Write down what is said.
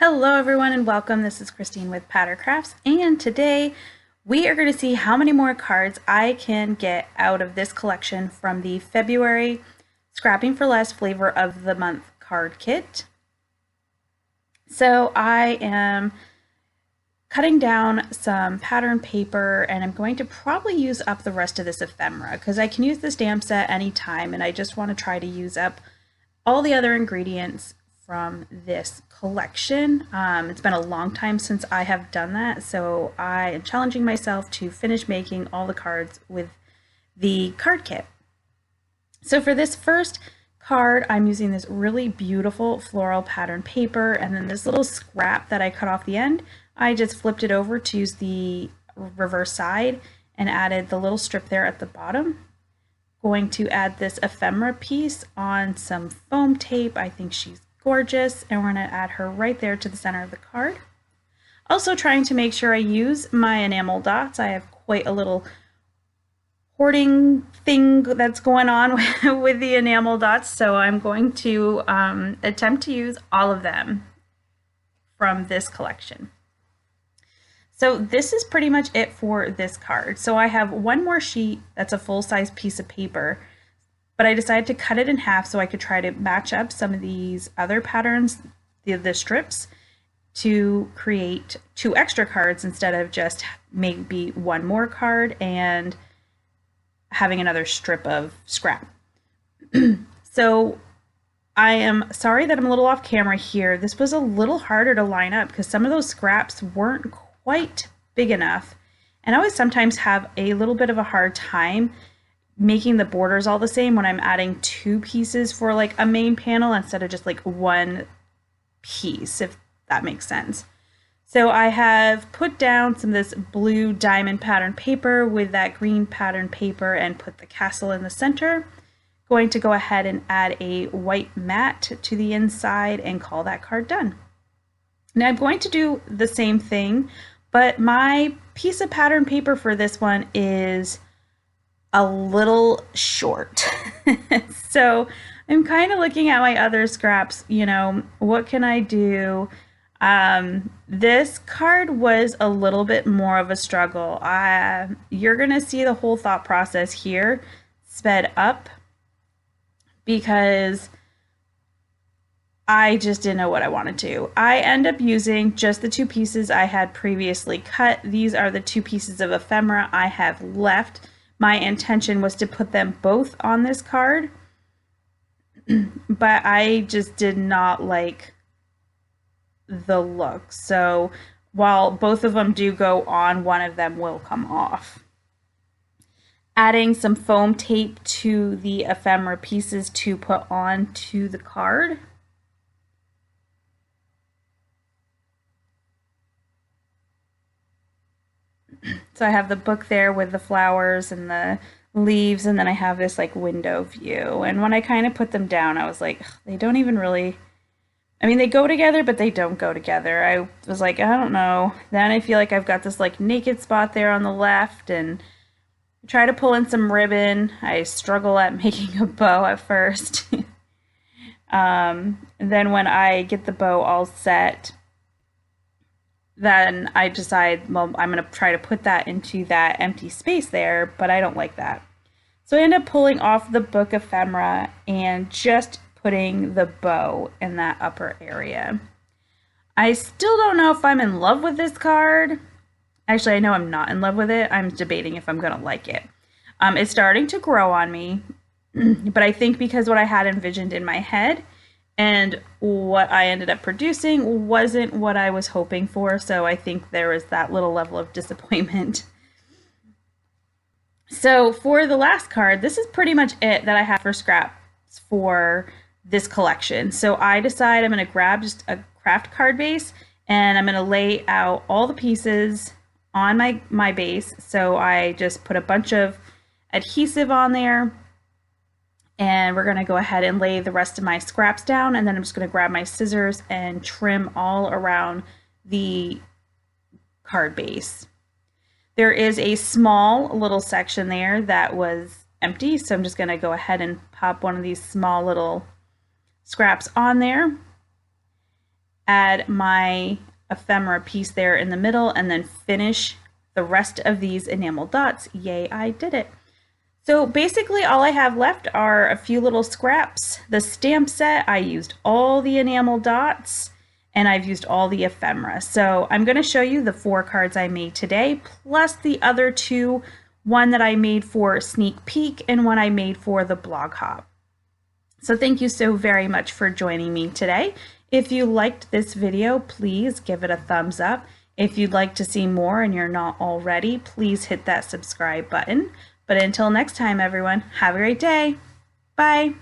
Hello everyone and welcome. This is Christine with Patter Crafts, and today we are going to see how many more cards I can get out of this collection from the February Scrapping for Less Flavor of the Month card kit. So I am cutting down some pattern paper and I'm going to probably use up the rest of this ephemera because I can use the stamp set anytime and I just want to try to use up all the other ingredients from this collection. It's been a long time since I have done that, so I am challenging myself to finish making all the cards with the card kit. So for this first card, I'm using this really beautiful floral pattern paper, and then this little scrap that I cut off the end, I just flipped it over to use the reverse side and added the little strip there at the bottom. Going to add this ephemera piece on some foam tape. I think she's gorgeous, and we're going to add her right there to the center of the card. Also trying to make sure I use my enamel dots. I have quite a little hoarding thing that's going on with the enamel dots, so I'm going to attempt to use all of them from this collection. So this is pretty much it for this card. So I have one more sheet that's a full-size piece of paper, but I decided to cut it in half so I could try to match up some of these other patterns, the strips, to create 2 extra cards instead of just maybe one more card and having another strip of scrap. So I am sorry that I'm a little off camera here. This was a little harder to line up because some of those scraps weren't quite big enough, and I always sometimes have a little bit of a hard time making the borders all the same when I'm adding 2 pieces for like a main panel instead of just like one piece, if that makes sense. So I have put down some of this blue diamond pattern paper with that green pattern paper and put the castle in the center. Going to go ahead and add a white mat to the inside and call that card done. Now I'm going to do the same thing, but my piece of pattern paper for this one is a little short. So I'm kind of looking at my other scraps, you know, what can I do? This card was a little bit more of a struggle. You're gonna see the whole thought process here sped up because I just didn't know what I wanted to. I end up using just the 2 pieces I had previously cut. These are the 2 pieces of ephemera I have left. My intention was to put them both on this card, but I just did not like the look. So while both of them do go on, one of them will come off. Adding some foam tape to the ephemera pieces to put on to the card. So I have the book there with the flowers and the leaves, and then I have this like window view. And when I kind of put them down, I was like, they don't even really, I mean, they go together, but they don't go together. I was like, I don't know. Then I feel like I've got this like naked spot there on the left, and try to pull in some ribbon. I struggle at making a bow at first. And then when I get the bow all set, then I decide, well, I'm going to try to put that into that empty space there, but I don't like that. So I end up pulling off the book ephemera and just putting the bow in that upper area. I still don't know if I'm in love with this card. Actually, I know I'm not in love with it. I'm debating if I'm going to like it. It's starting to grow on me, but I think because what I had envisioned in my head and what I ended up producing wasn't what I was hoping for, so I think there was that little level of disappointment. So for the last card, this is pretty much it that I have for scraps for this collection. So I decide I'm going to grab just a craft card base and I'm going to lay out all the pieces on my base. So I just put a bunch of adhesive on there, and we're going to go ahead and lay the rest of my scraps down, and then I'm just going to grab my scissors and trim all around the card base. There is a small little section there that was empty, so I'm just going to go ahead and pop one of these small little scraps on there. add my ephemera piece there in the middle, and then finish the rest of these enamel dots. Yay, I did it. So basically all I have left are a few little scraps. The stamp set, I used all the enamel dots and I've used all the ephemera. So I'm going to show you the 4 cards I made today, plus the other 2, one that I made for sneak peek and one I made for the blog hop. So thank you so very much for joining me today. If you liked this video, please give it a thumbs up. If you'd like to see more and you're not already, please hit that subscribe button. But until next time, everyone, have a great day. Bye.